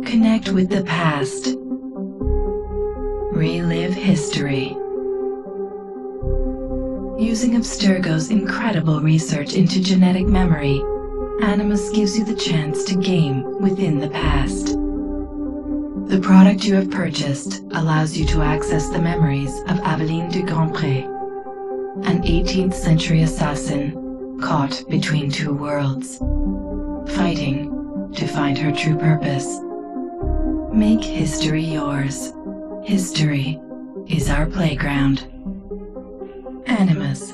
Connect with the past. Relive history. Using Abstergo's incredible research into genetic memory, Animus gives you the chance to game within the past. The product you have purchased allows you to access the memories of Avелина du Grandpré, an 18th century assassin caught between two worlds, fighting to find her true purpose. Make history yours. History is our playground. Animus.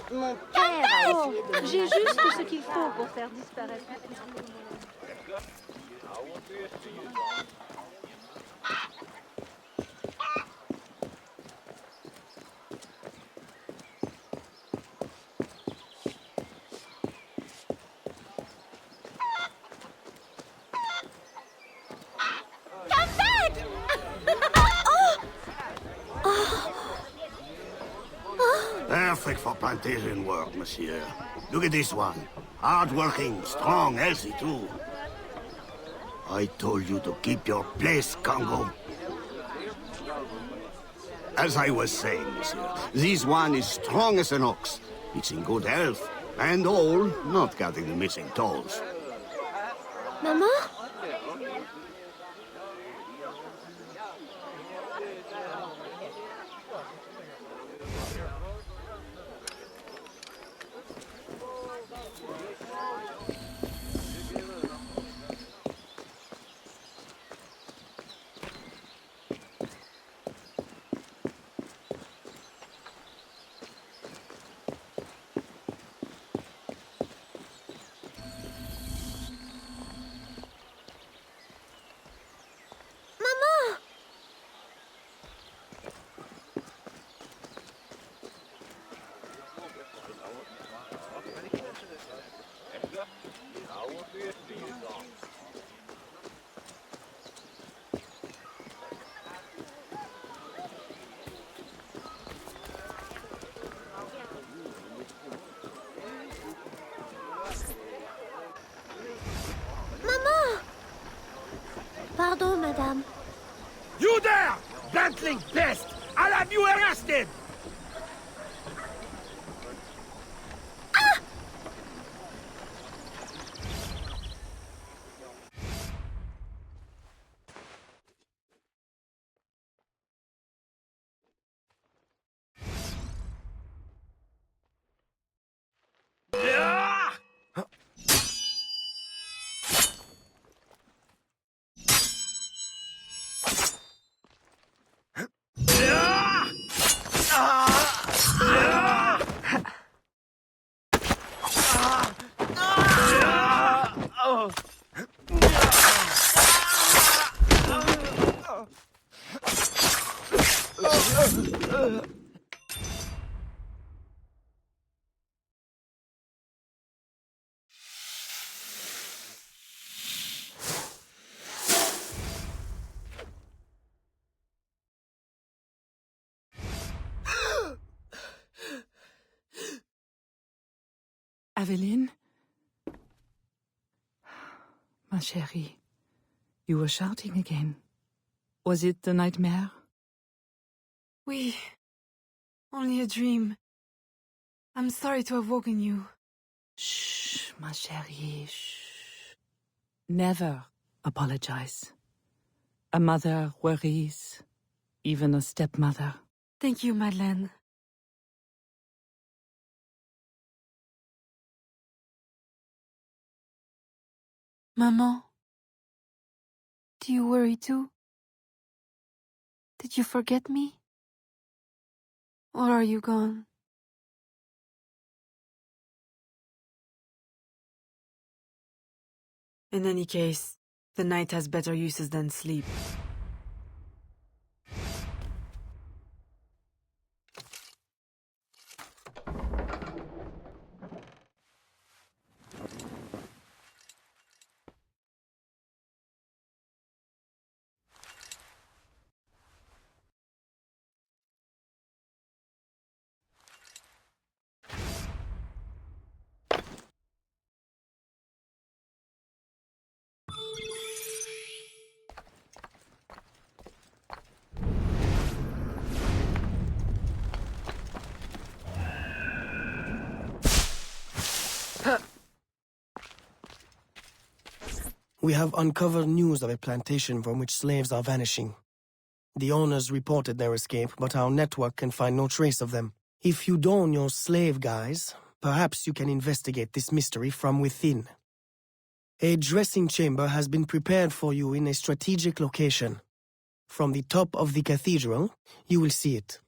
Mon père a essayé de... J'ai juste ce qu'il faut pour faire disparaître. Perfect for plantation work, monsieur. Look at this one. Hard-working, strong, healthy too. I told you to keep your place, Congo. As I was saying, monsieur, this one is strong as an ox. It's in good health, and all, not counting the missing toes. Maman? Pardon, madame. You there! Bantling pest! I'll have you arrested! Avелina? Ma chérie, you were shouting again. Was it the nightmare? Oui. Only a dream. I'm sorry to have woken you. Shh, ma chérie, shh. Never apologize. A mother worries, even a stepmother. Thank you, Madeleine. Maman, do you worry too? Did you forget me? Or are you gone? In any case, the night has better uses than sleep. We have uncovered news of a plantation from which slaves are vanishing. The owners reported their escape, but our network can find no trace of them. If you don your slave guise, perhaps you can investigate this mystery from within. A dressing chamber has been prepared for you in a strategic location. From the top of the cathedral, you will see it.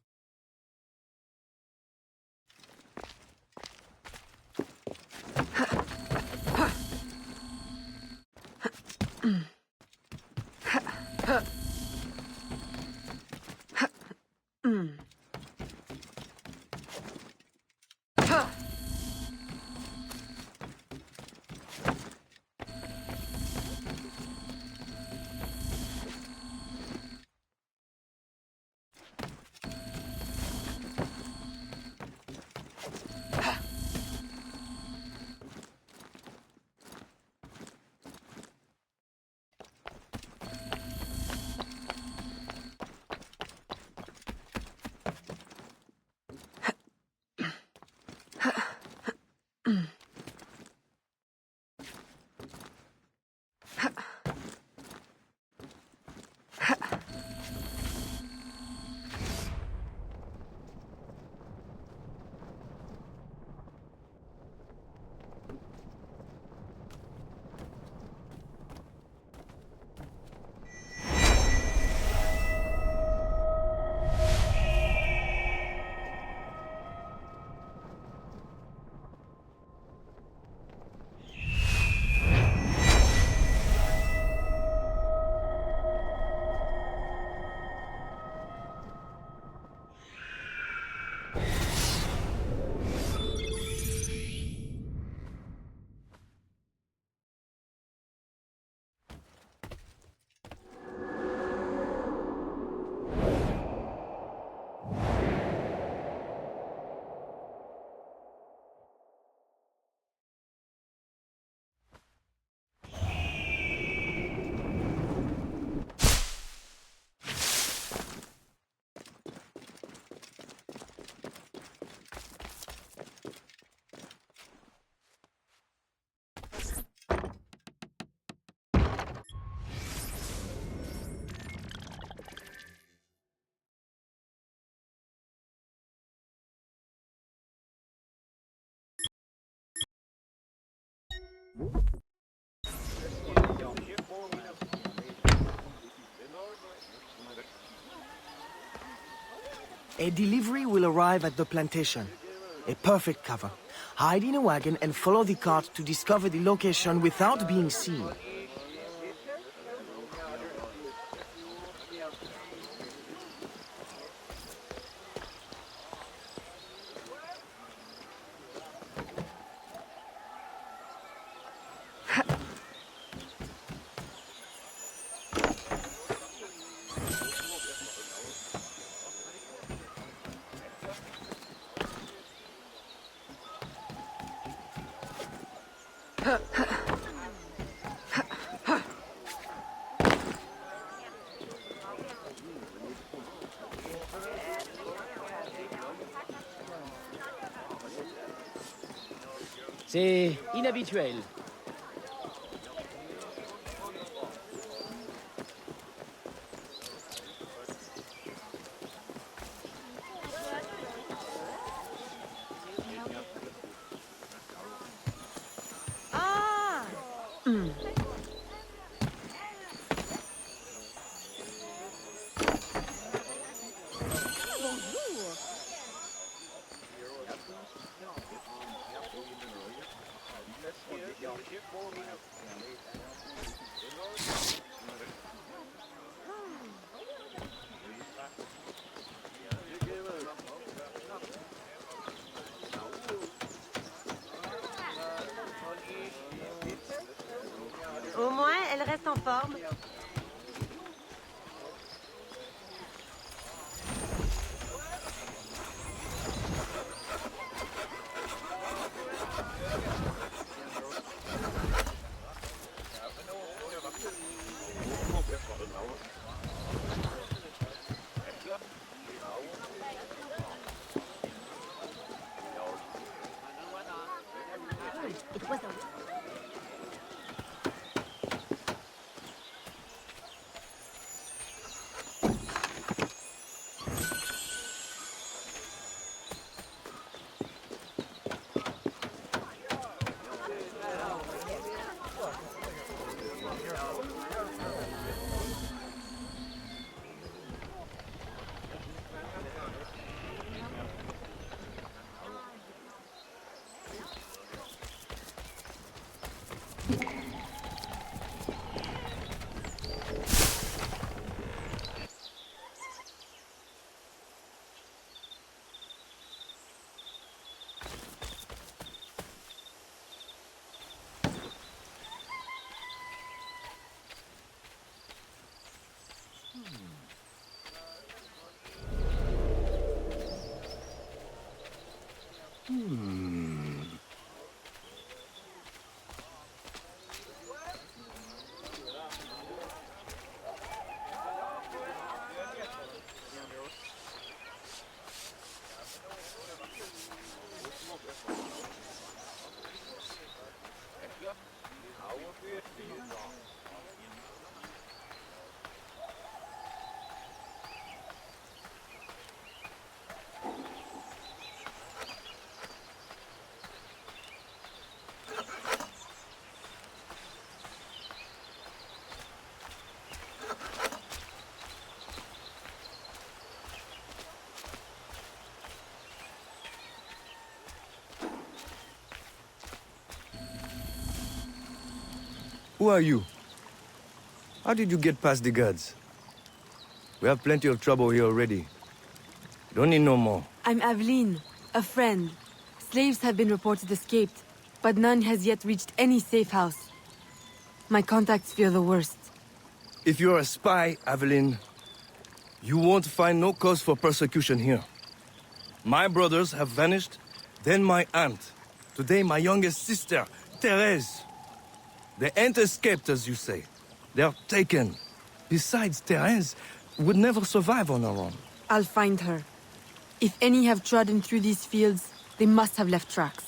A delivery will arrive at the plantation. A perfect cover. Hide in a wagon and follow the cart to discover the location without being seen. C'est inhabituel. Au moins, elle reste en forme. Who are you? How did you get past the guards? We have plenty of trouble here already. Don't need no more. I'm Avelina, a friend. Slaves have been reported escaped, but none has yet reached any safe house. My contacts fear the worst. If you're a spy, Avelina, you won't find no cause for persecution here. My brothers have vanished, then my aunt. Today my youngest sister, Therese. They ain't escaped, as you say. They're taken. Besides, Therese would never survive on her own. I'll find her. If any have trodden through these fields, they must have left tracks.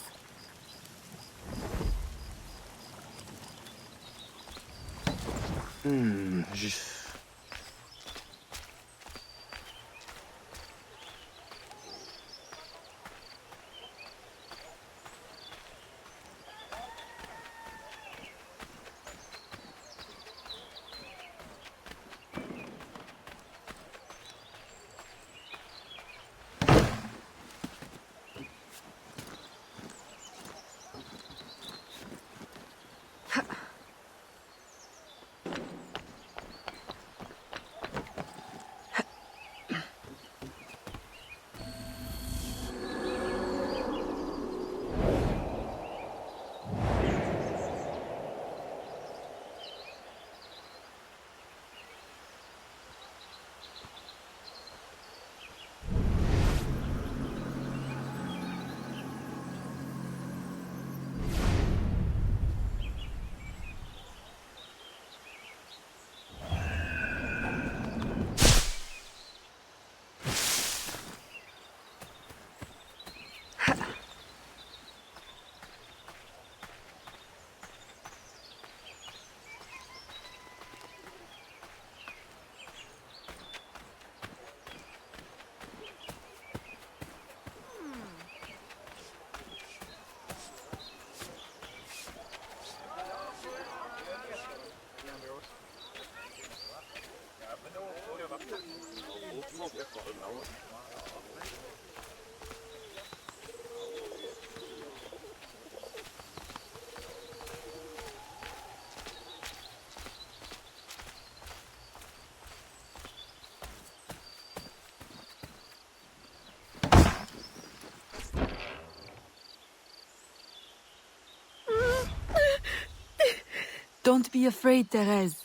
Don't be afraid, Therese.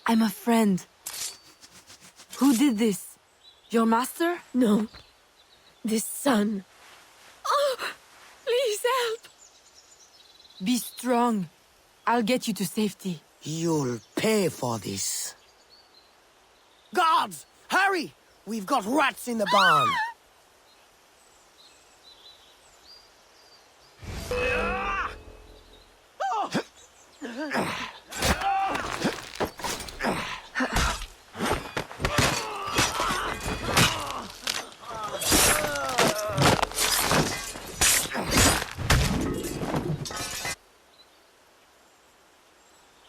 I'm a friend. Who did this? Your master? No. This son. Oh, please help. Be strong. I'll get you to safety. You'll pay for this. Guards! Hurry! We've got rats in the barn.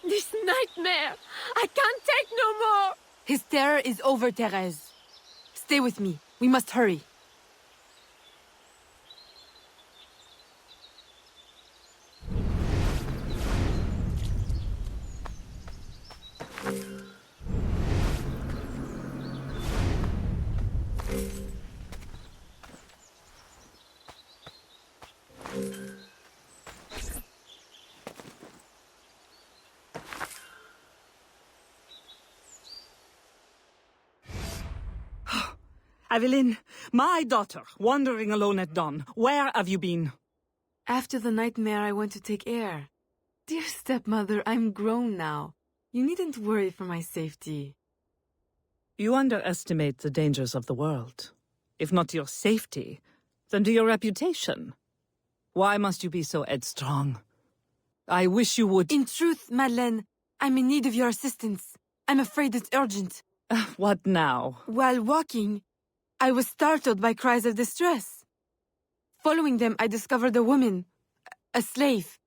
This nightmare. I can't take no more. His terror is over, Therese. Stay with me. We must hurry. Avelin, my daughter, wandering alone at dawn. Where have you been? After the nightmare, I went to take air. Dear stepmother, I'm grown now. You needn't worry for my safety. You underestimate the dangers of the world. If not to your safety, then to your reputation. Why must you be so headstrong? I wish you would— In truth, Madeleine, I'm in need of your assistance. I'm afraid it's urgent. What now? While walking, I was startled by cries of distress. Following them, I discovered a woman, a slave,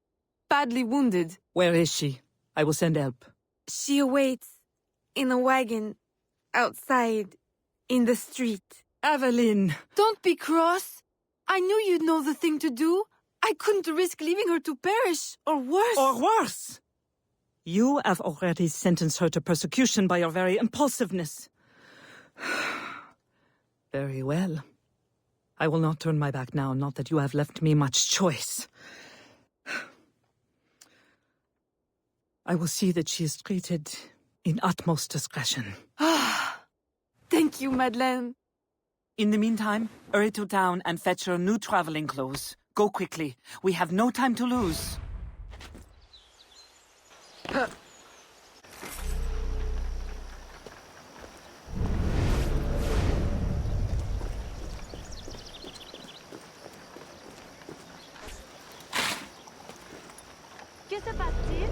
badly wounded. Where is she? I will send help. She awaits in a wagon outside in the street. Avelin! Don't be cross. I knew you'd know the thing to do. I couldn't risk leaving her to perish, or worse. Or worse! You have already sentenced her to persecution by your very impulsiveness. Very well. I will not turn my back now, not that you have left me much choice. I will see that she is treated in utmost discretion. Thank you, Madeleine. In the meantime, hurry to town and fetch her new traveling clothes. Go quickly. We have no time to lose. Que se passe-t-il?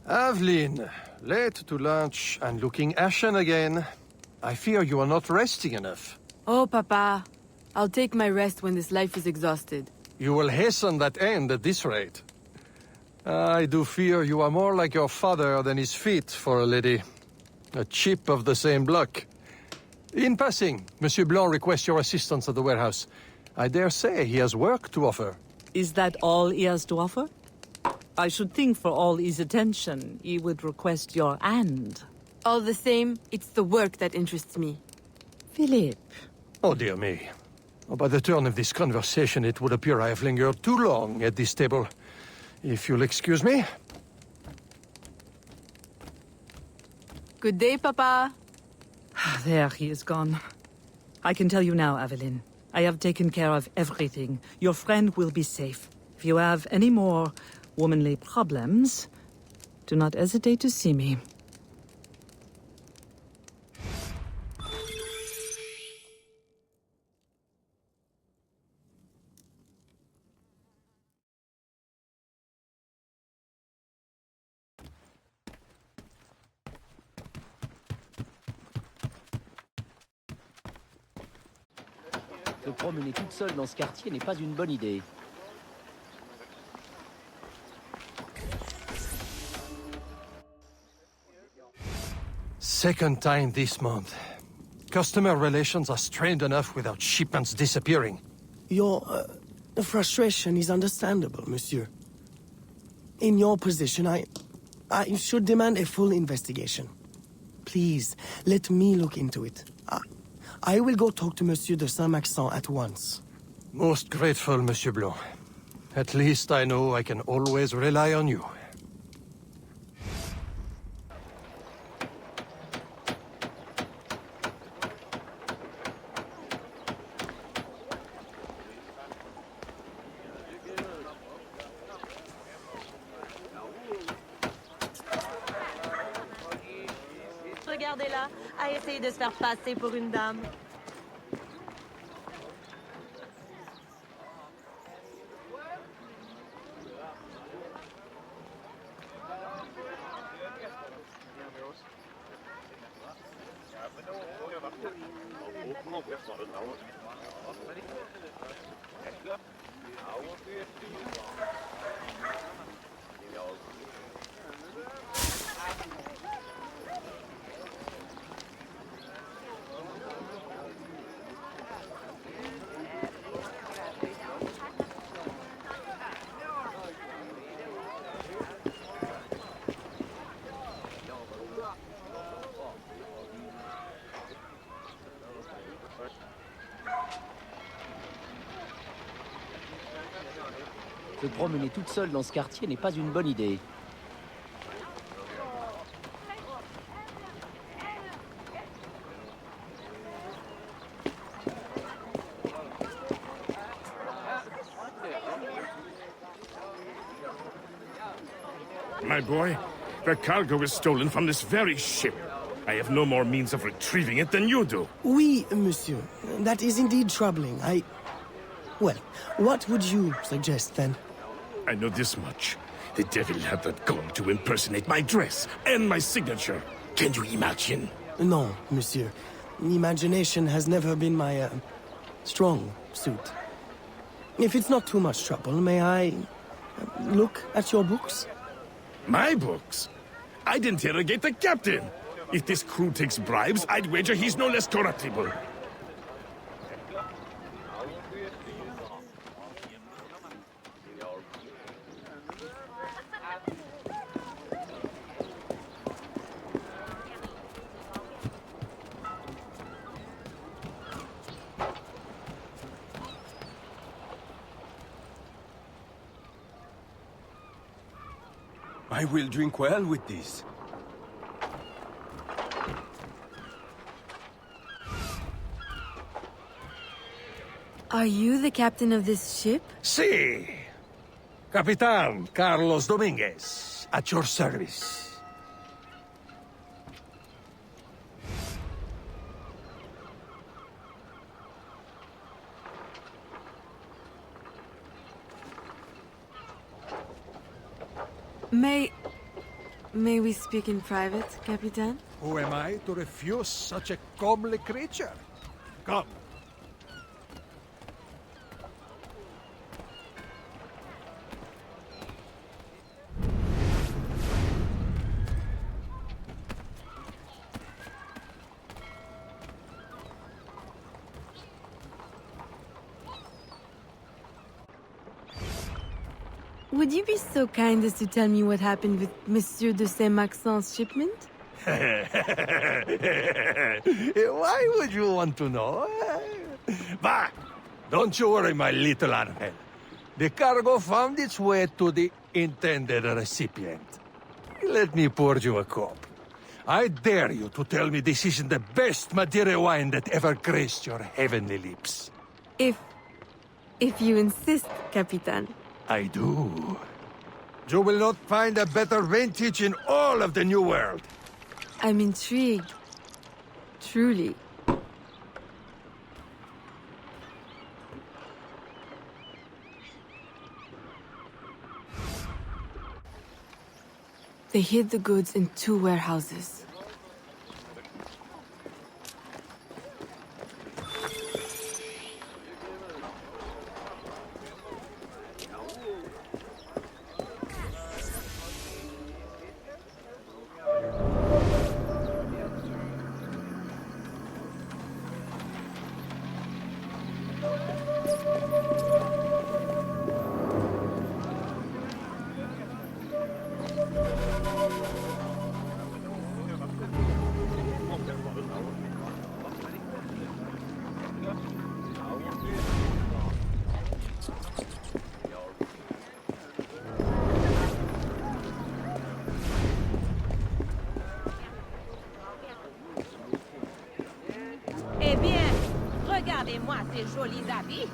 Avlin, late to lunch and looking ashen again. I fear you are not resting enough. Oh, Papa. I'll take my rest when this life is exhausted. You will hasten that end at this rate. I do fear you are more like your father than is fit for a lady. A chip of the same block. In passing, Monsieur Blanc requests your assistance at the warehouse. I dare say he has work to offer. Is that all he has to offer? I should think for all his attention, he would request your hand. All the same, it's the work that interests me. Philippe. Oh, dear me. Oh, by the turn of this conversation, it would appear I have lingered too long at this table. If you'll excuse me. Good day, Papa. There, he is gone. I can tell you now, Avelin. I have taken care of everything. Your friend will be safe. If you have any more womanly problems, do not hesitate to see me. Se promener toute seule dans ce quartier n'est pas une bonne idée. Second time this month. Customer relations are strained enough without shipments disappearing. Your frustration is understandable, monsieur. In your position, I should demand a full investigation. Please, let me look into it. I will go talk to Monsieur de Saint-Maxent at once. Most grateful, Monsieur Blanc. At least I know I can always rely on you. Regardez-la, à essayer de se faire passer pour une dame. Se promener toute seule dans ce quartier n'est pas une bonne idée. My boy, the cargo was stolen from this very ship. I have no more means of retrieving it than you do. Oui, monsieur. That is indeed troubling. Well, what would you suggest, then? I know this much. The devil had that gall to impersonate my dress and my signature. Can you imagine? No, monsieur. Imagination has never been my, strong suit. If it's not too much trouble, may I look at your books? My books? I'd interrogate the captain. If this crew takes bribes, I'd wager he's no less corruptible. I will drink well with this. Are you the captain of this ship? Si. Capitan Carlos Dominguez, at your service. May we speak in private, Capitan? Who am I to refuse such a comely creature? Come. Would you be so kind as to tell me what happened with Monsieur de Saint-Maxent's shipment? Why would you want to know? But don't you worry, my little Angel. The cargo found its way to the intended recipient. Let me pour you a cup. I dare you to tell me this isn't the best Madeira wine that ever graced your heavenly lips. If you insist, Capitan. I do. You will not find a better vintage in all of the New World. I'm intrigued. Truly. They hid the goods in 2 warehouses. Eh bien, regardez-moi ces jolis habits.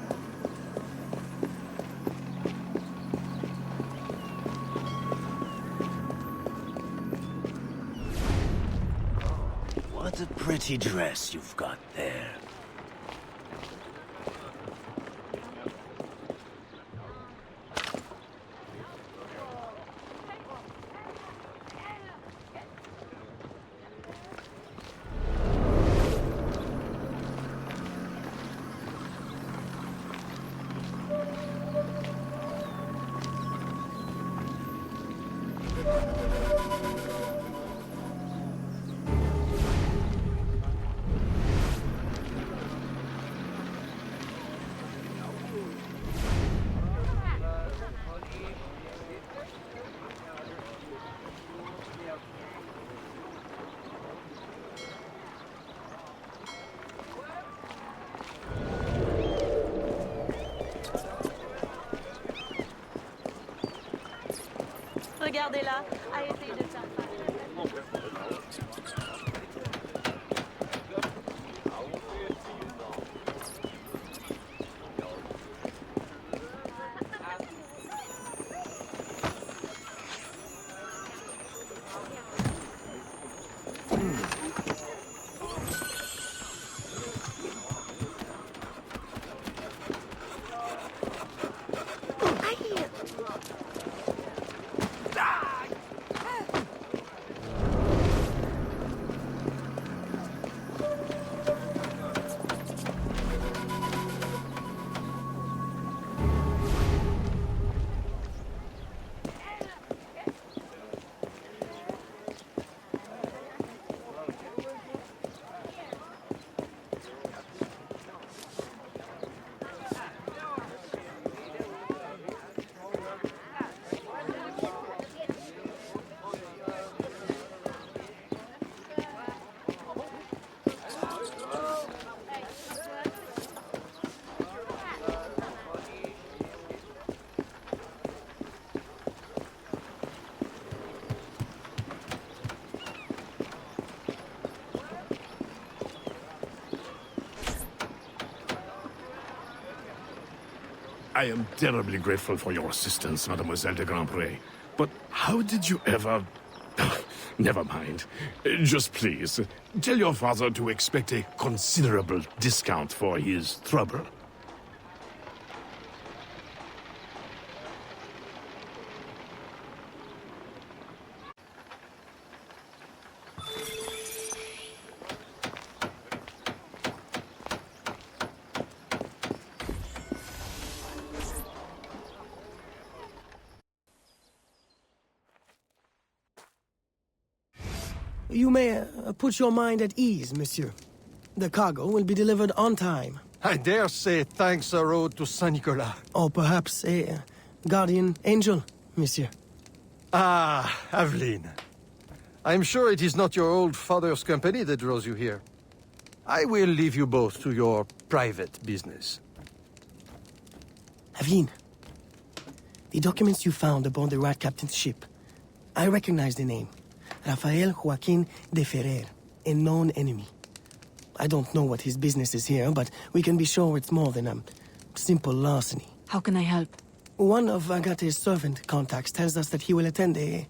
What a pretty dress you've got there. Regardez-la, à essayer de faire face. I am terribly grateful for your assistance, Mademoiselle de Grandpré. But how did you ever... Never mind. Just please, tell your father to expect a considerable discount for his trouble. You may put your mind at ease, monsieur. The cargo will be delivered on time. I dare say thanks are owed to Saint Nicolas. Or perhaps a guardian angel, monsieur. Ah, Avelina. I'm sure it is not your old father's company that draws you here. I will leave you both to your private business. Avelina, the documents you found aboard the Rat Captain's ship. I recognize the name. Rafael Joaquin de Ferrer, a known enemy. I don't know what his business is here, but we can be sure it's more than a simple larceny. How can I help? One of Agate's servant contacts tells us that he will attend a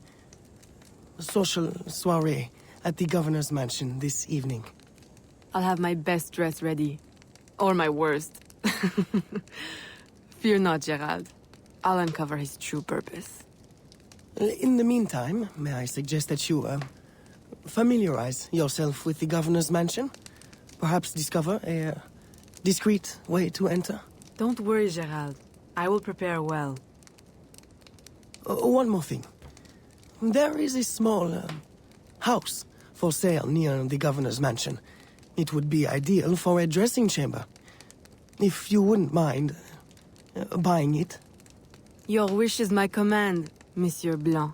social soiree at the governor's mansion this evening. I'll have my best dress ready. Or my worst. Fear not, Gerald. I'll uncover his true purpose. In the meantime, may I suggest that you, familiarize yourself with the governor's mansion? Perhaps discover a discreet way to enter? Don't worry, Gerald. I will prepare well. One more thing. There is a small, house for sale near the governor's mansion. It would be ideal for a dressing chamber. If you wouldn't mind, buying it. Your wish is my command, Monsieur Blanc.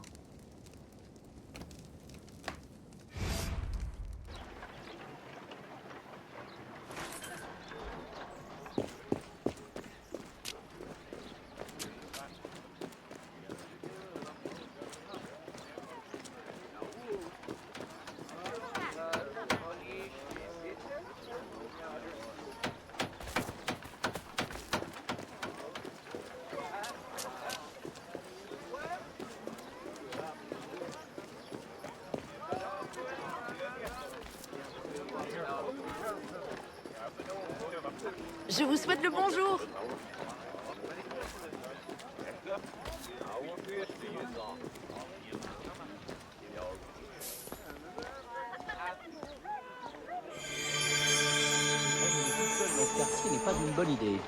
Je vous souhaite le bonjour. Seul dans ce quartier n'est pas une bonne idée.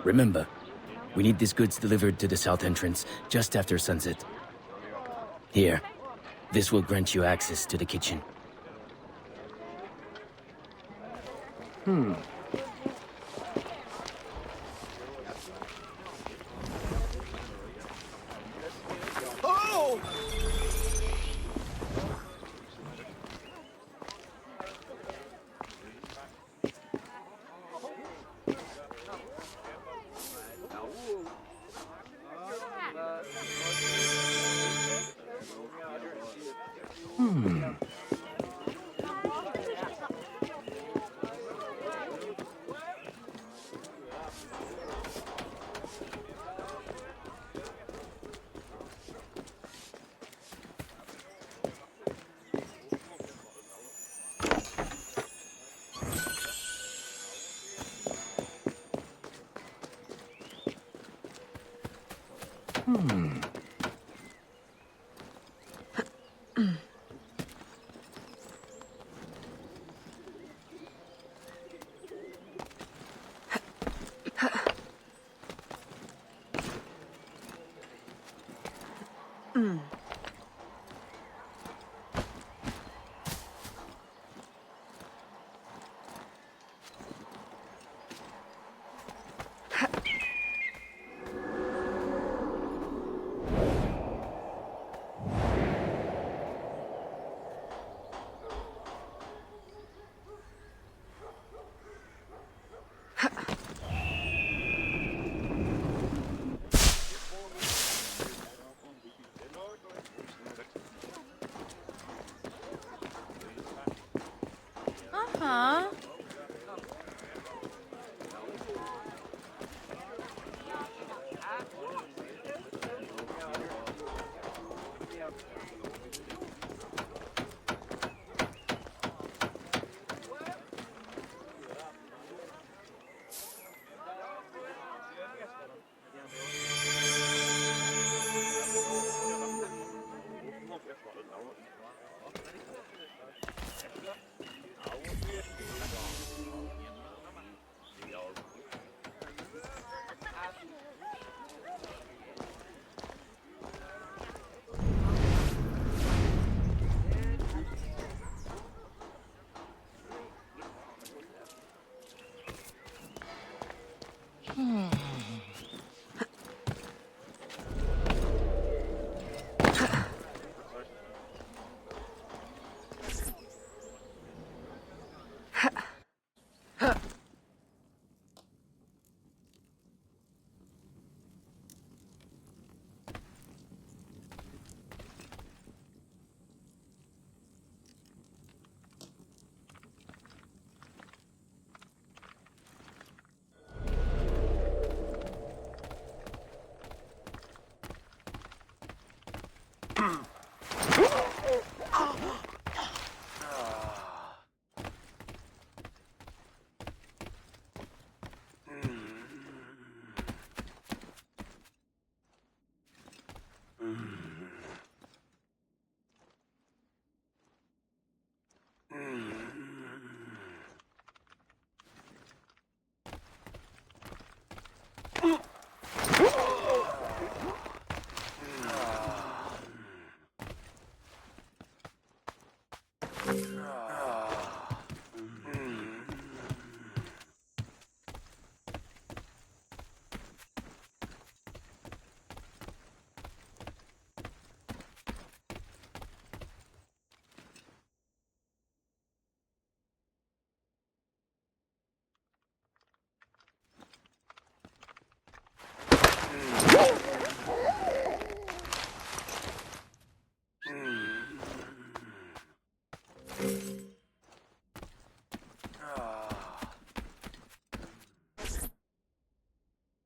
Remember, we need these goods delivered to the south entrance just after sunset. Here, this will grant you access to the kitchen.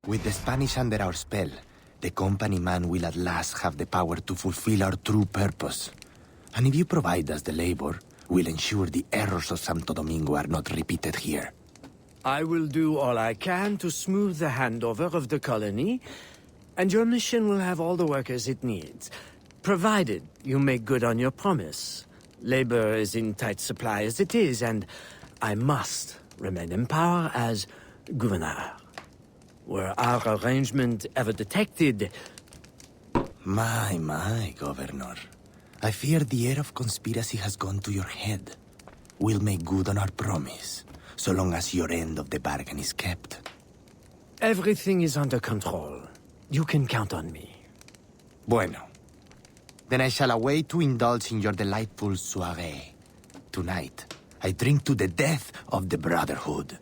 With the Spanish under our spell, the company man will at last have the power to fulfill our true purpose. And if you provide us the labor, we'll ensure the errors of Santo Domingo are not repeated here. I will do all I can to smooth the handover of the colony, And your mission will have all the workers it needs, provided you make good on your promise. Labor is in tight supply as it is, and I must remain in power as governor. Were our arrangement ever detected... My, Governor. I fear the air of conspiracy has gone to your head. We'll make good on our promise, so long as your end of the bargain is kept. Everything is under control. You can count on me. Bueno. Then I shall await to indulge in your delightful soirée. Tonight, I drink to the death of the Brotherhood.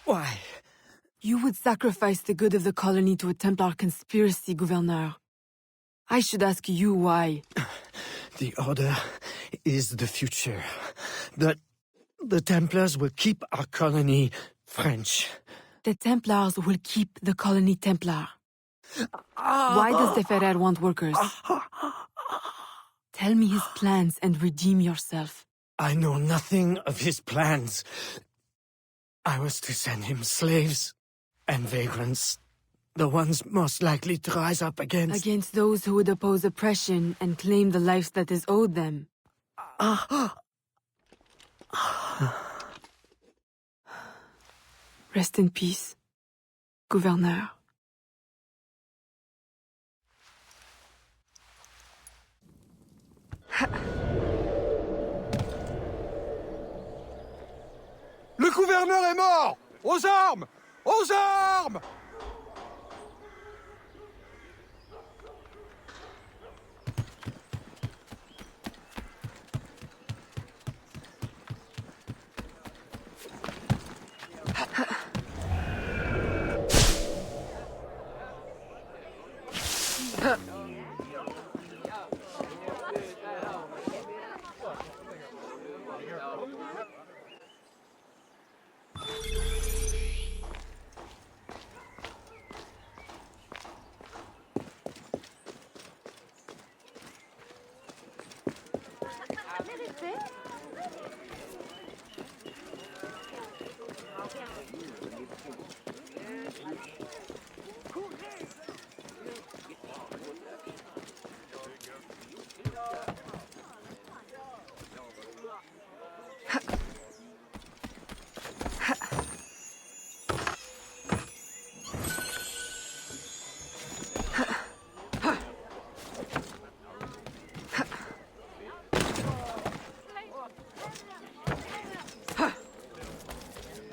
Why? You would sacrifice the good of the colony to a Templar conspiracy, Gouverneur. I should ask you why. The Order is the future. The Templars will keep our colony French. The Templars will keep the colony Templar. Why does the Ferrer want workers? Tell me his plans and redeem yourself. I know nothing of his plans. I was to send him slaves and vagrants. The ones most likely to rise up against... Against those who would oppose oppression and claim the life that is owed them. Rest in peace, Gouverneur. Le gouverneur est mort! Aux armes! Aux armes!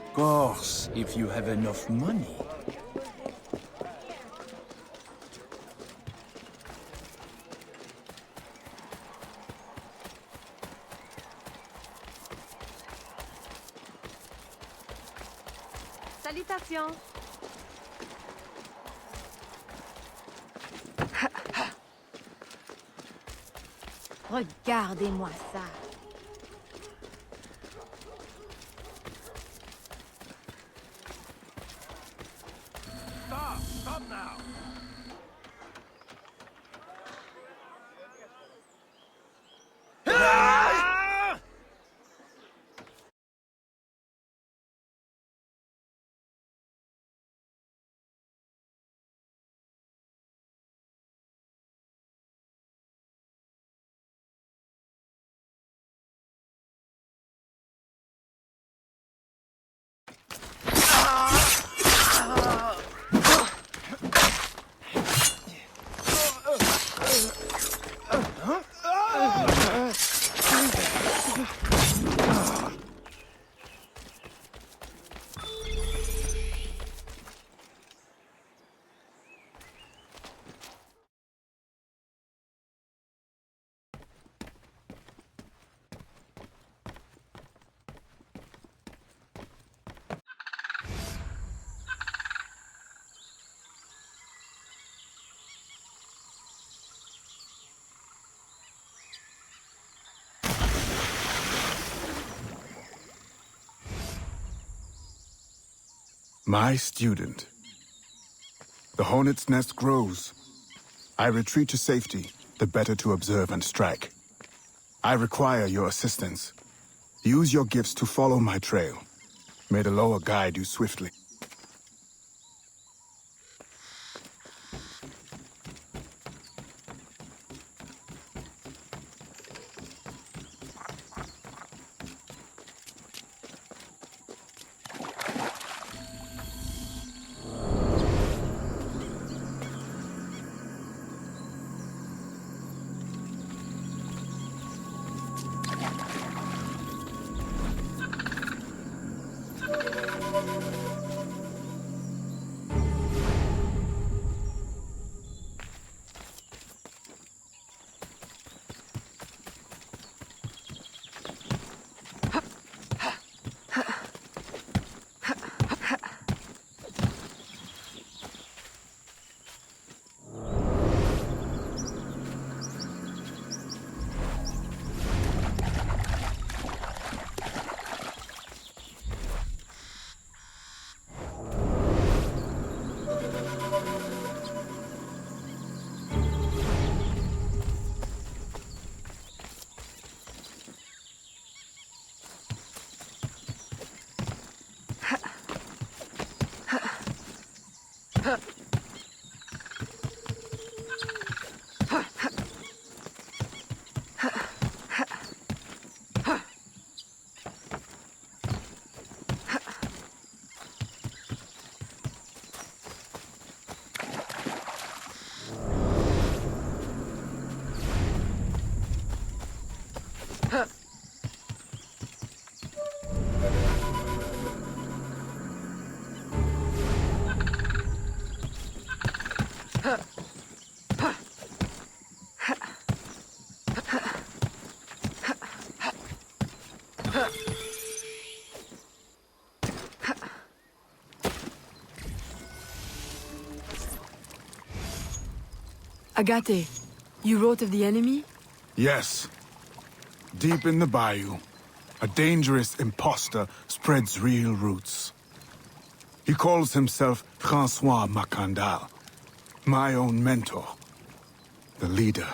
Of course, if you have enough money. Salutations. Regardez-moi ça. My student. The hornet's nest grows. I retreat to safety, the better to observe and strike. I require your assistance. Use your gifts to follow my trail. May the lower guide you swiftly. Agate, you wrote of the enemy? Yes. Deep in the bayou, a dangerous imposter spreads real roots. He calls himself François Macandal, my own mentor. The leader,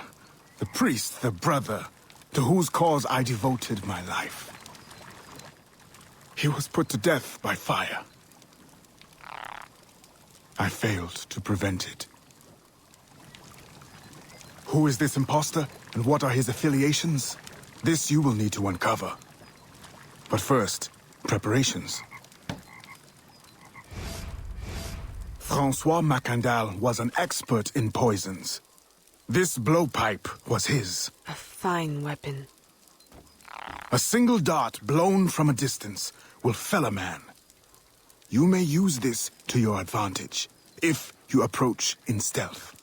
the priest, the brother, to whose cause I devoted my life. He was put to death by fire. I failed to prevent it. Who is this imposter, and what are his affiliations? This you will need to uncover. But first, preparations. François Macandal was an expert in poisons. This blowpipe was his. A fine weapon. A single dart blown from a distance will fell a man. You may use this to your advantage, if you approach in stealth.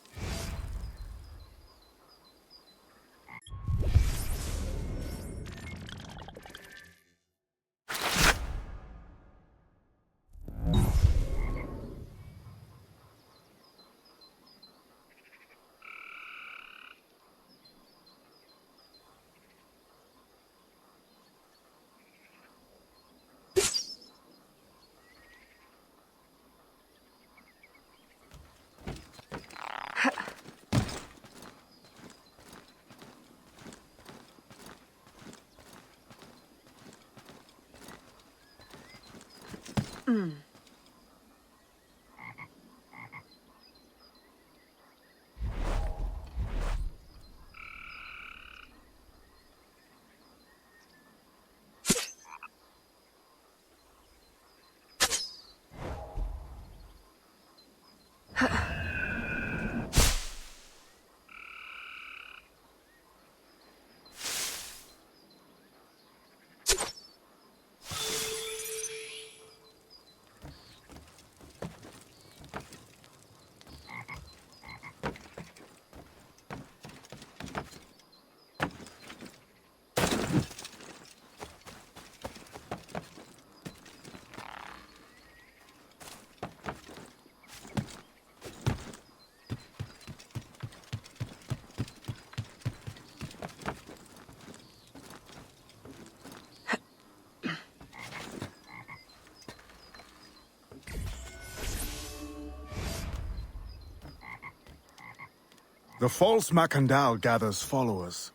The false Macandal gathers followers.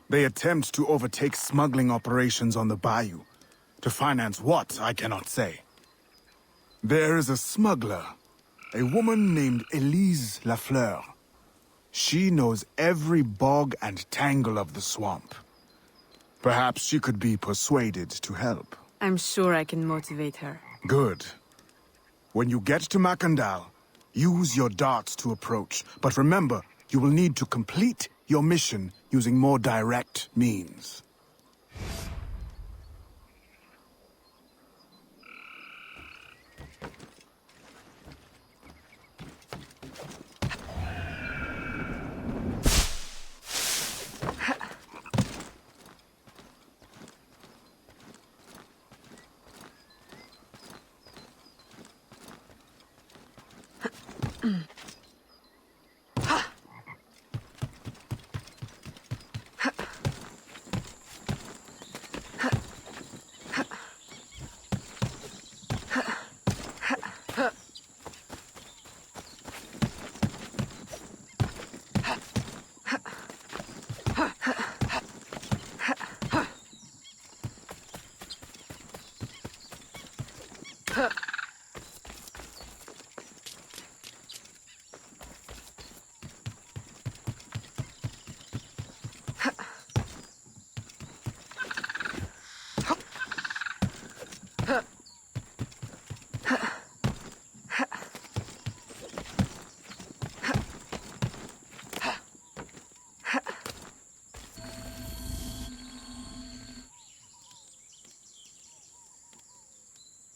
They attempt to overtake smuggling operations on the bayou. To finance what, I cannot say. There is a smuggler, a woman named Elise Lafleur. She knows every bog and tangle of the swamp. Perhaps she could be persuaded to help. I'm sure I can motivate her. Good. When you get to Macandal, use your darts to approach. But remember, you will need to complete your mission using more direct means.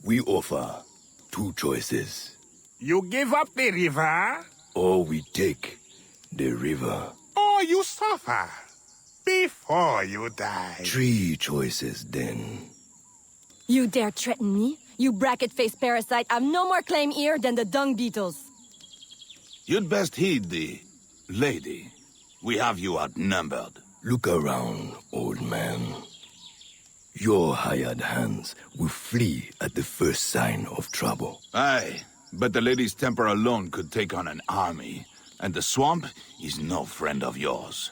We offer two choices. You give up the river? Or we take the river. Or you suffer before you die. Three choices, then. You dare threaten me? You bracket-faced parasite, I've no more claim here than the dung beetles. You'd best heed the lady. We have you outnumbered. Look around, old man. Your hired hands will flee at the first sign of trouble. Aye, but the lady's temper alone could take on an army, and the swamp is no friend of yours.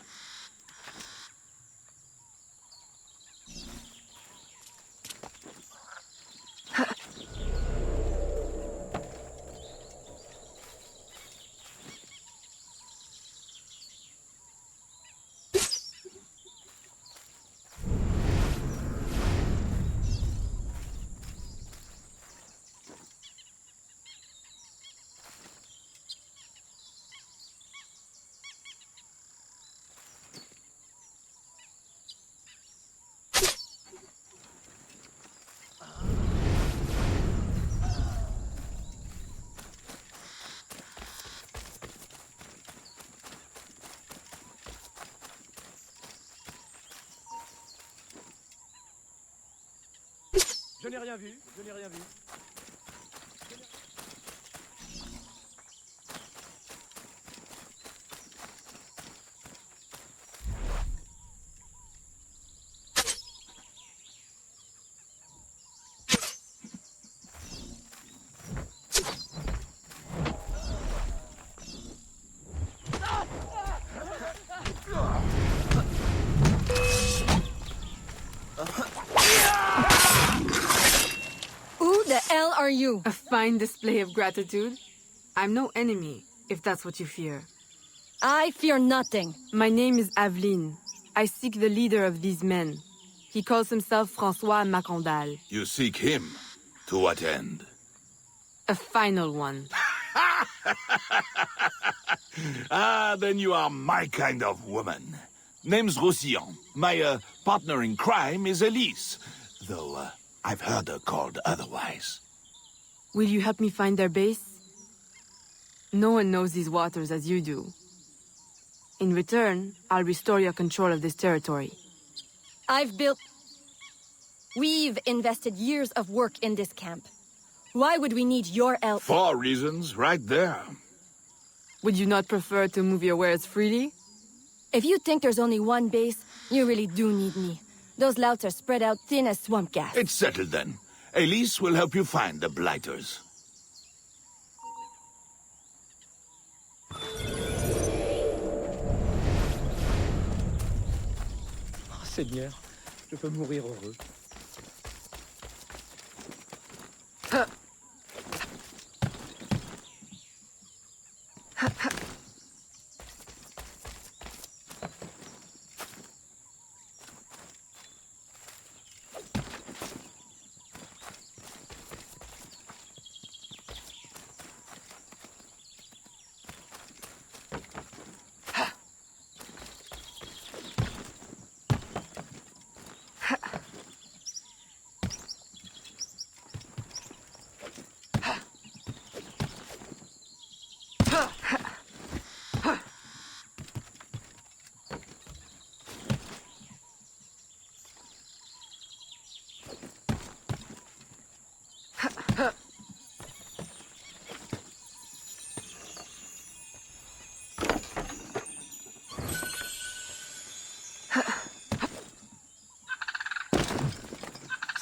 Je n'ai rien vu, je n'ai rien vu. Are you? A fine display of gratitude. I'm no enemy, if that's what you fear. I fear nothing. My name is Avelina. I seek the leader of these men. He calls himself François Macandal. You seek him? To what end? A final one. Ah, then you are my kind of woman. Name's Rosillon. My partner in crime is Elise, though I've heard her called otherwise. Will you help me find their base? No one knows these waters as you do. In return, I'll restore your control of this territory. We've invested years of work in this camp. Why would we need your help? 4 reasons, right there. Would you not prefer to move your wares freely? If you think there's only one base, you really do need me. Those louts are spread out thin as swamp gas. It's settled then. Elise will help you find the blighters. Seigneur. Je peux mourir heureux.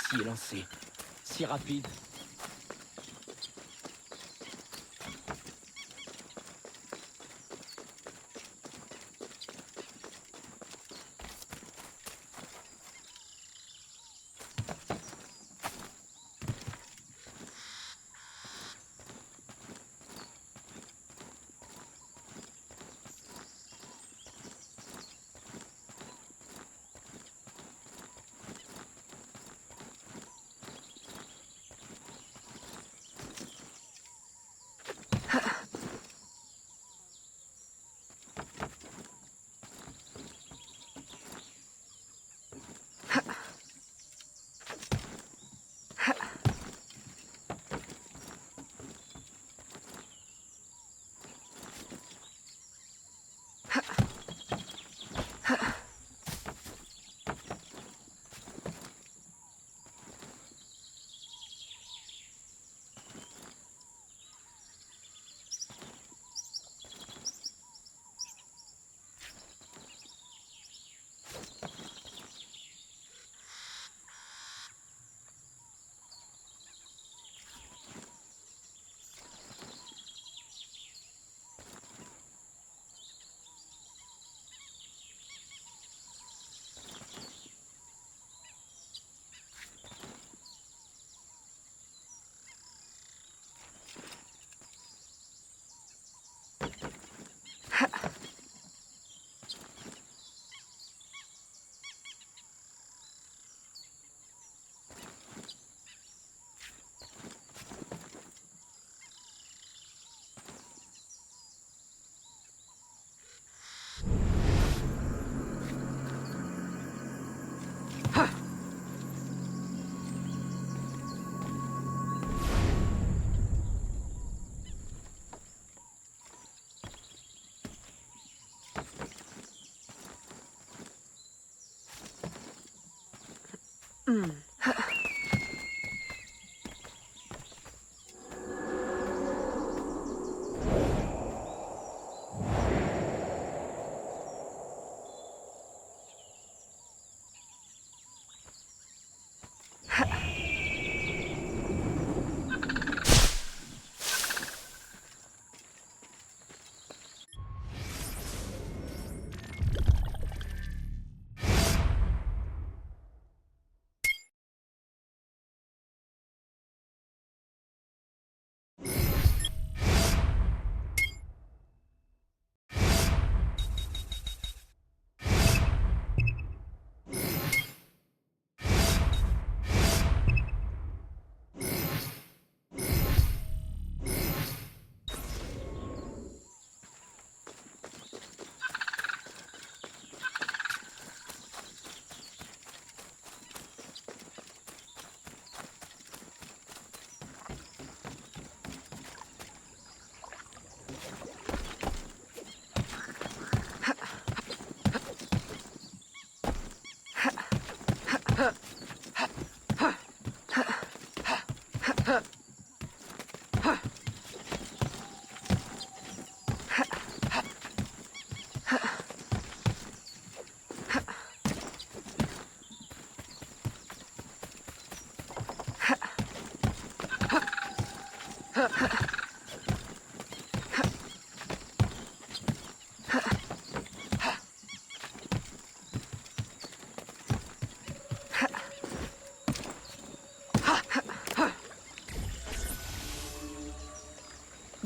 Si élancé, si rapide.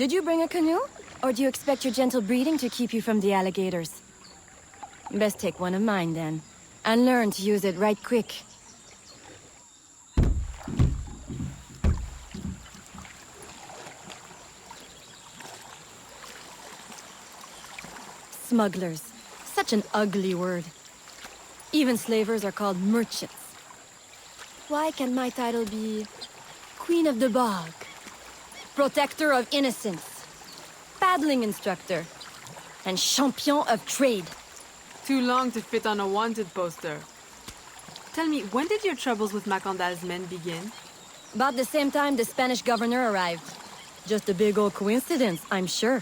Did you bring a canoe? Or do you expect your gentle breeding to keep you from the alligators? Best take one of mine, then. And learn to use it right quick. Smugglers. Such an ugly word. Even slavers are called merchants. Why can't my title be... Queen of the Bog? Protector of Innocence? Paddling instructor? And champion of trade? Too long to fit on a wanted poster. Tell me, when did your troubles with Macandal's men begin? About the same time the Spanish governor arrived. Just a big old coincidence, I'm sure.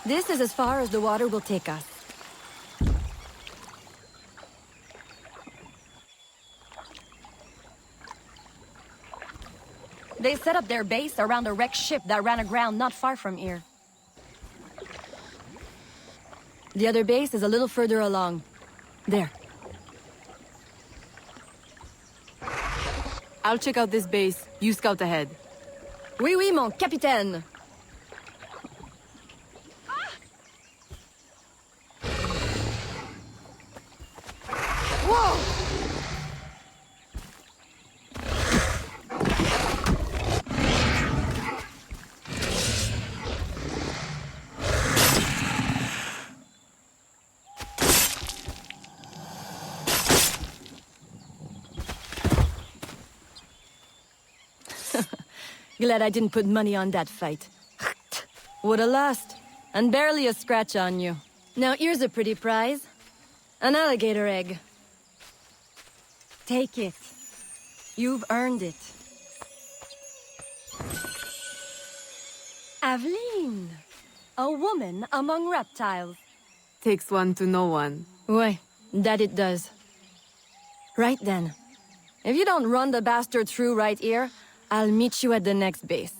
This is as far as the water will take us. They set up their base around a wrecked ship that ran aground not far from here. The other base is a little further along. There. I'll check out this base. You scout ahead. Oui, oui, mon capitaine. Whoa! Glad I didn't put money on that fight. Would've lost. And barely a scratch on you. Now here's a pretty prize. An alligator egg. Take it. You've earned it. Aveline. A woman among reptiles. Takes one to know one. Ouais, that it does. Right then. If you don't run the bastard through right here, I'll meet you at the next base.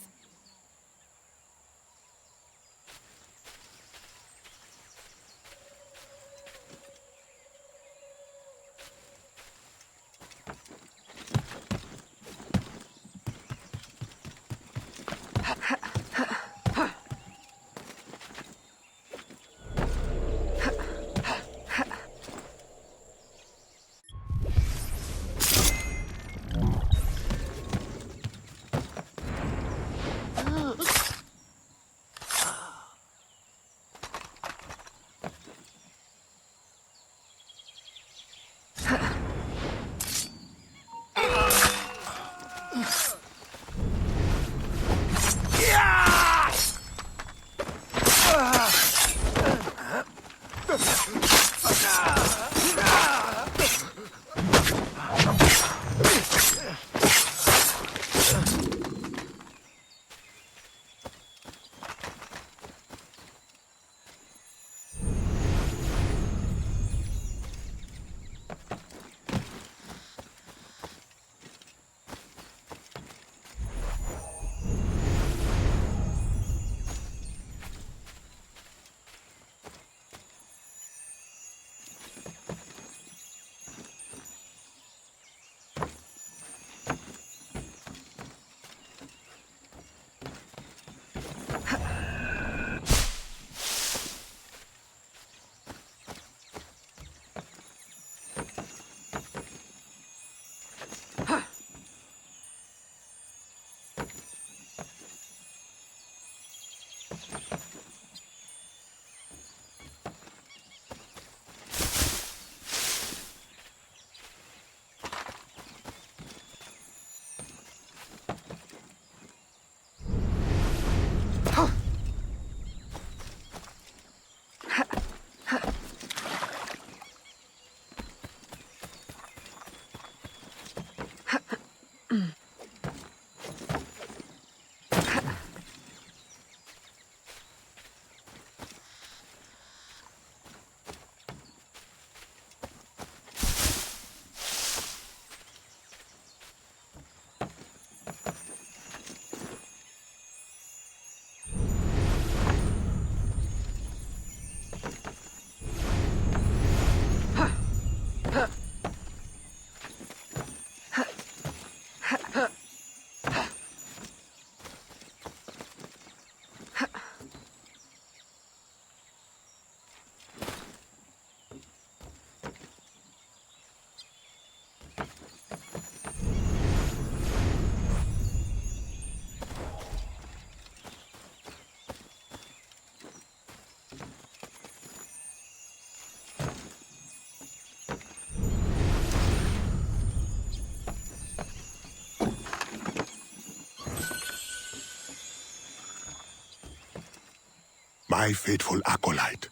My faithful acolyte,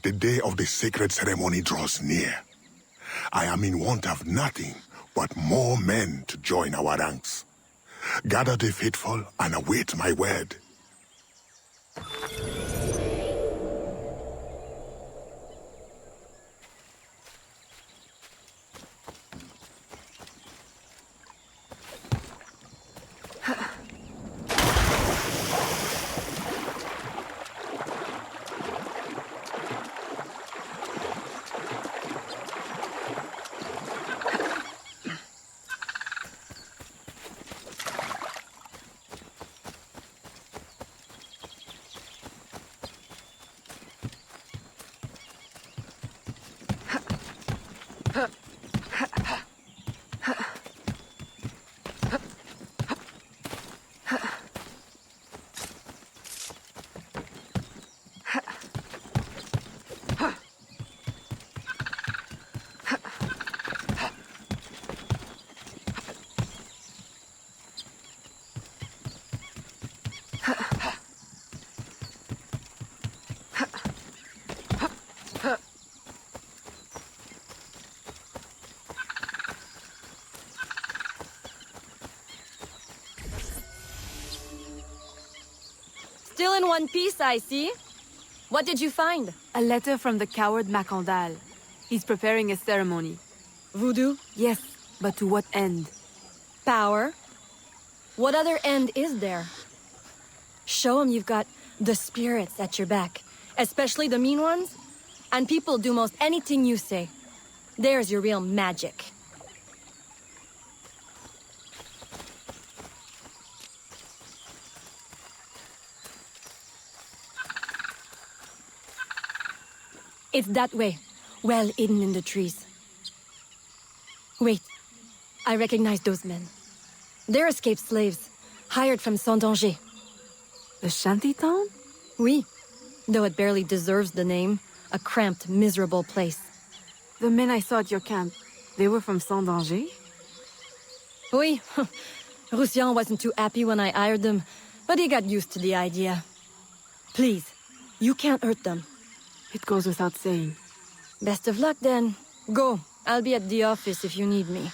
the day of the sacred ceremony draws near. I am in want of nothing but more men to join our ranks. Gather the faithful and await my word. Still in one piece, I see. What did you find? A letter from the coward Macandal. He's preparing a ceremony. Voodoo? Yes, but to what end? Power? What other end is there? Show him you've got the spirits at your back, especially the mean ones, and people do most anything you say. There's your real magic. It's that way, well hidden in the trees. Wait, I recognize those men. They're escaped slaves, hired from Saint-Danger. The shantytown? Oui, though it barely deserves the name. A cramped, miserable place. The men I saw at your camp, they were from Saint-Danger? Oui, Revolisiaну wasn't too happy when I hired them, but he got used to the idea. Please, you can't hurt them. It goes without saying. Best of luck, then. Go. I'll be at the office if you need me.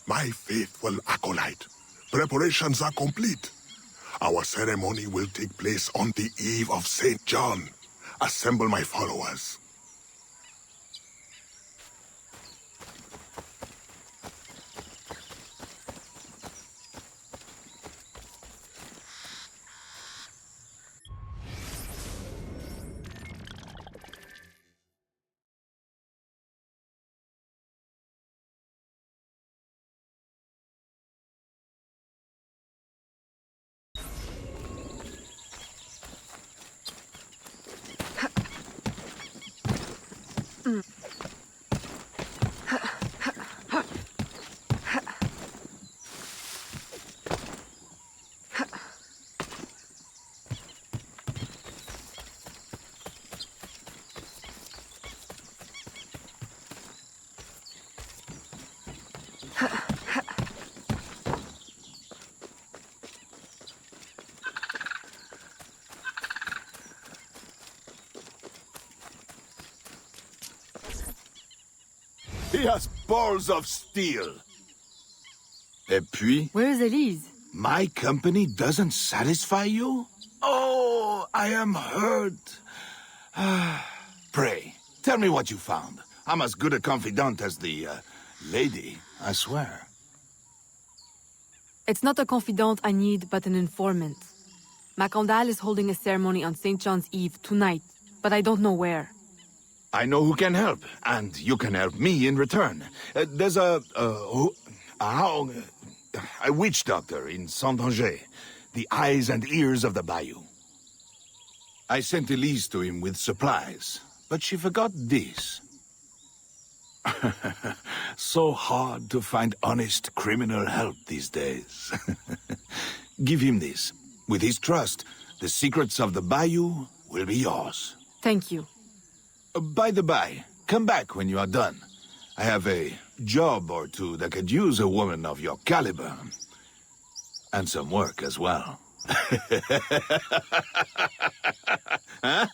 My faithful acolyte, preparations are complete. Our ceremony will take place on the eve of St. John. Assemble my followers. He has balls of steel. Et puis? Where's Elise? My company doesn't satisfy you? Oh, I am hurt. Pray, tell me what you found. I'm as good a confidant as the, lady, I swear. It's not a confidant I need, but an informant. Macandal is holding a ceremony on St. John's Eve tonight, but I don't know where. I know who can help, and you can help me in return. There's a witch doctor in Saint-Anger, the eyes and ears of the bayou. I sent Elise to him with supplies, but she forgot this. So hard to find honest criminal help these days. Give him this. With his trust, the secrets of the bayou will be yours. Thank you. By the by, come back when you are done. I have a job or two that could use a woman of your caliber. And some work as well. Huh?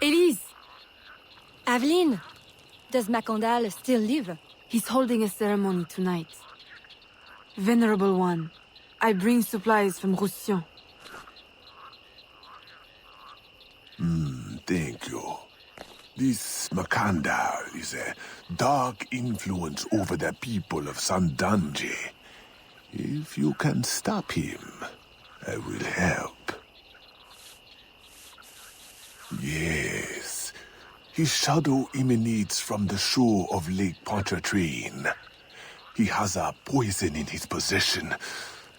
Elise! Aveline! Does Macandal still live? He's holding a ceremony tonight. Venerable One, I bring supplies from Roussillon. Thank you. This Macandal is a dark influence over the people of Sandange. If you can stop him, I will help. Yes. His shadow emanates from the shore of Lake Pontchartrain. He has a poison in his possession,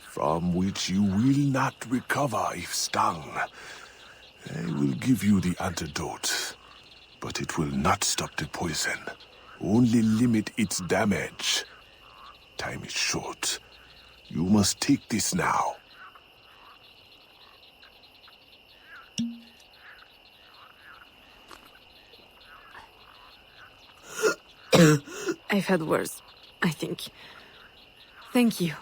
from which you will not recover if stung. I will give you the antidote, but it will not stop the poison, only limit its damage. Time is short. You must take this now. I've had worse, I think. Thank you.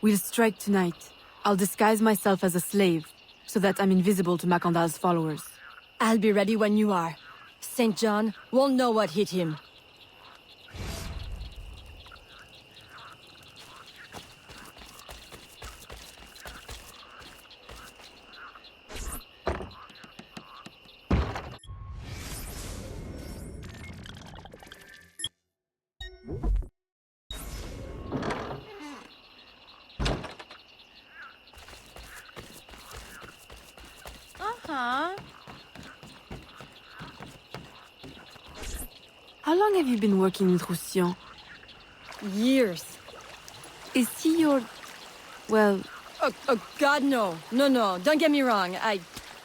We'll strike tonight. I'll disguise myself as a slave, so that I'm invisible to Macandal's followers. I'll be ready when you are. St. John won't know what hit him. How long have you been working with Roussillon? Years. Is he your... well... Oh, God, no. No, don't get me wrong. I'd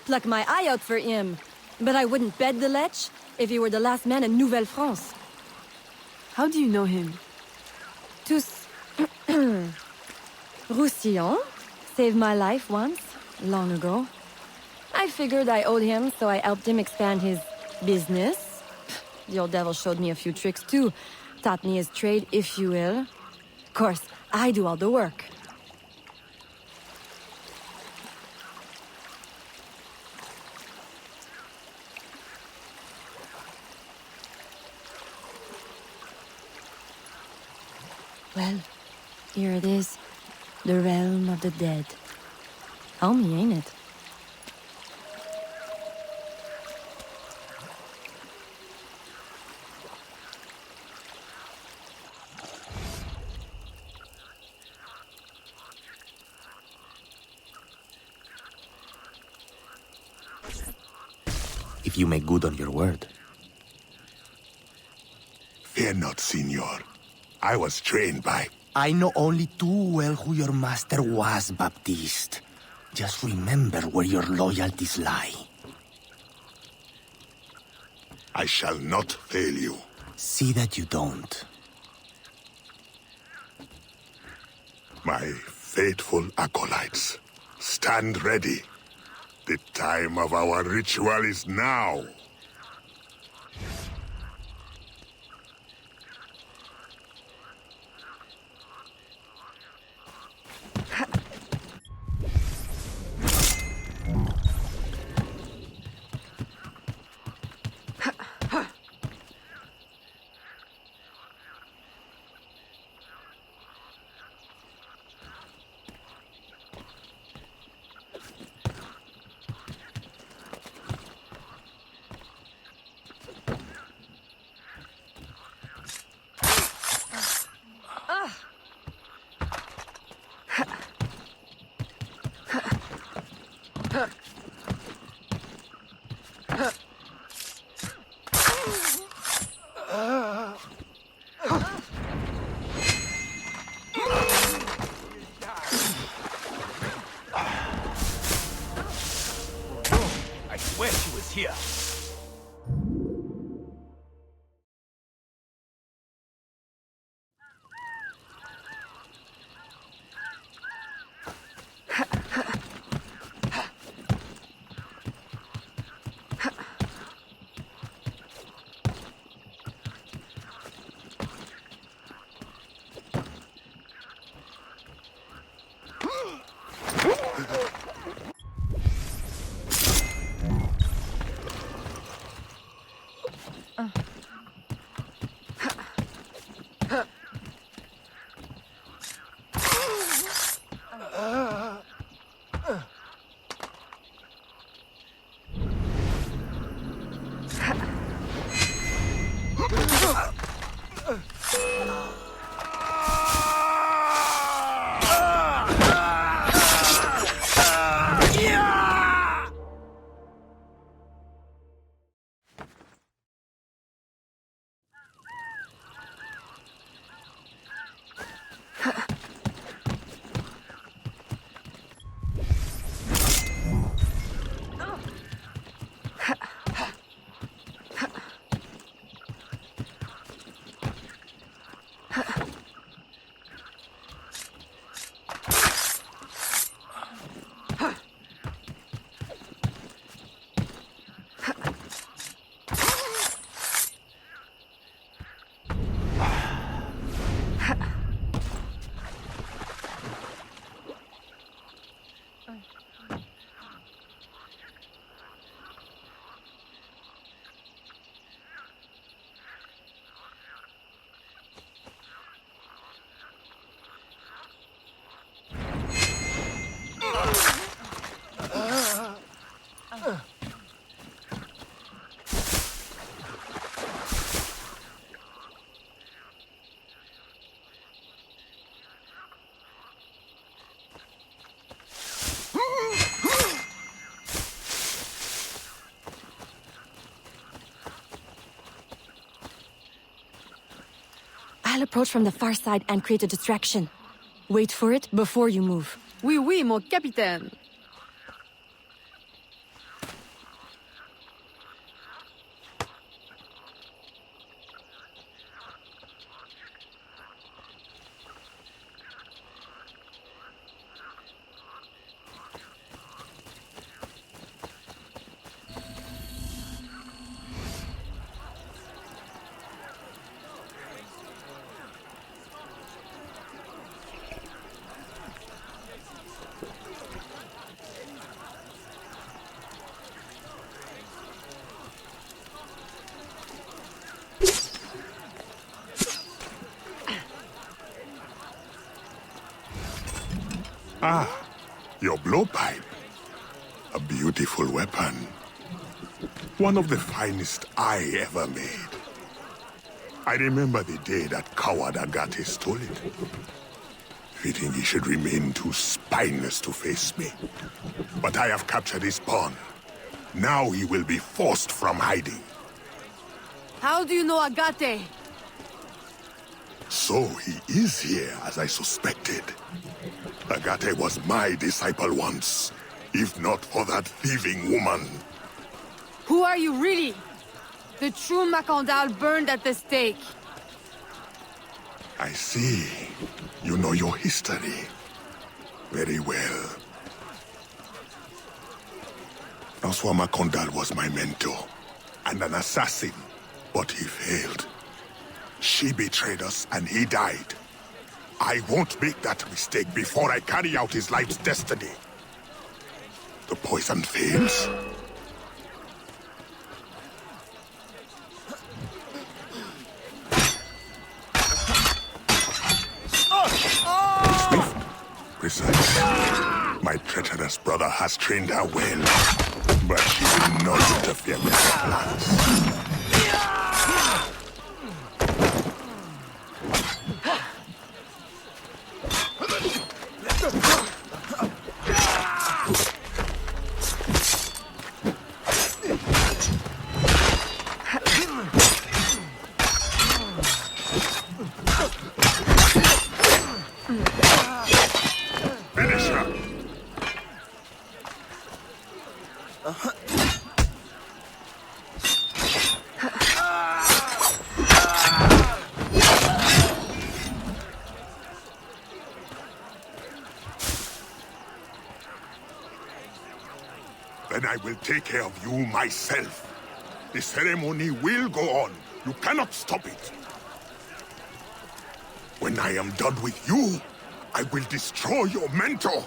pluck my eye out for him. But I wouldn't bet the lech if he were the last man in Nouvelle-France. How do you know him? Tous... Roussillon saved my life once, long ago. I figured I owed him, so I helped him expand his business. The old devil showed me a few tricks too. Taught me his trade, if you will. Of course, I do all the work. Well, here it is. The realm of the dead. Homey, ain't it? If you make good on your word. Fear not, Signor. I was trained by... I know only too well who your master was, Baptiste. Just remember where your loyalties lie. I shall not fail you. See that you don't. My faithful acolytes, stand ready. The time of our ritual is now. I'll approach from the far side and create a distraction. Wait for it before you move. Oui, oui, mon capitaine. Ah, your blowpipe. A beautiful weapon. One of the finest I ever made. I remember the day that coward Agate stole it. Fitting he should remain too spineless to face me. But I have captured his pawn. Now he will be forced from hiding. How do you know Agate? So he is here, as I suspected. Agate was my disciple once, if not for that thieving woman. Who are you really? The true Macandal burned at the stake. I see. You know your history. Very well. Francois Macandal was my mentor, and an assassin, but he failed. She betrayed us, and he died. I won't make that mistake before I carry out his life's destiny. The poison fails. Swift, precise. My treacherous brother has trained her well, but she will not interfere with her plans. Then I will take care of you myself. The ceremony will go on. You cannot stop it. When I am done with you, I will destroy your mentor.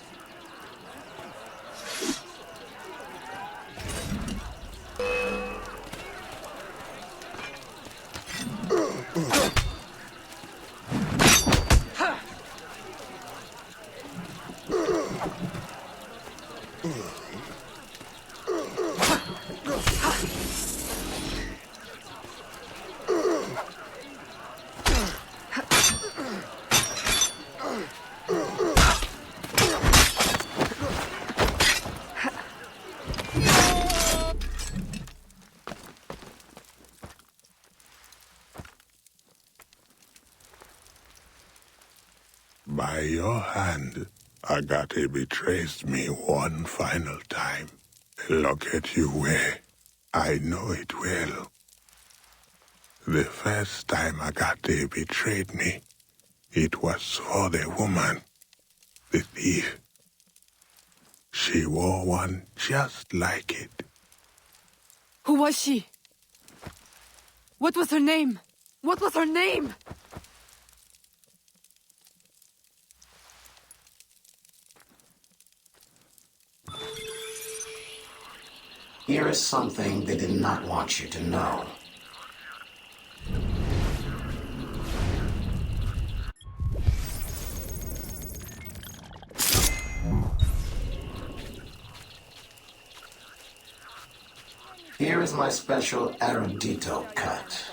By your hand, Agate betrays me one final time. Look at you where I know it well. The first time Agate betrayed me, it was for the woman, the thief. She wore one just like it. Who was she? What was her name? What was her name? Here is something they did not want you to know. Here is my special erudito cut.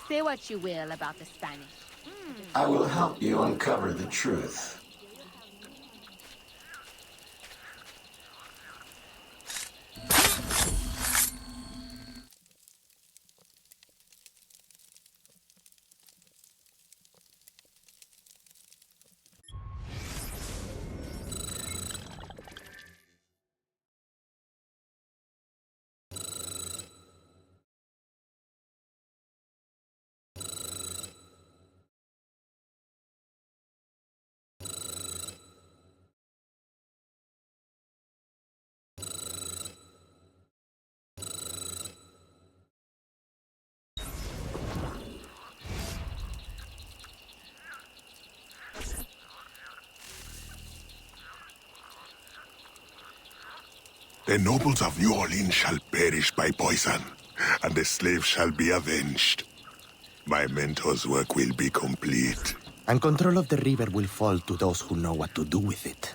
Say what you will about the Spanish. I will help you uncover the truth. The nobles of New Orleans shall perish by poison, and the slaves shall be avenged. My mentor's work will be complete. And control of the river will fall to those who know what to do with it.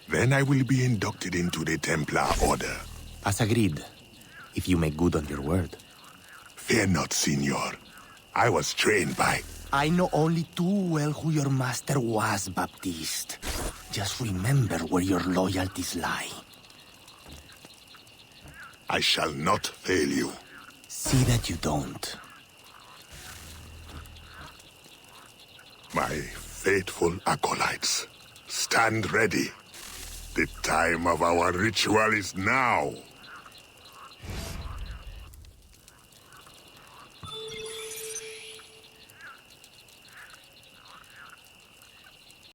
Then I will be inducted into the Templar Order. As agreed, if you make good on your word. Fear not, Signor. I was trained by... I know only too well who your master was, Baptiste. Just remember where your loyalties lie. I shall not fail you. See that you don't. My faithful acolytes, stand ready. The time of our ritual is now.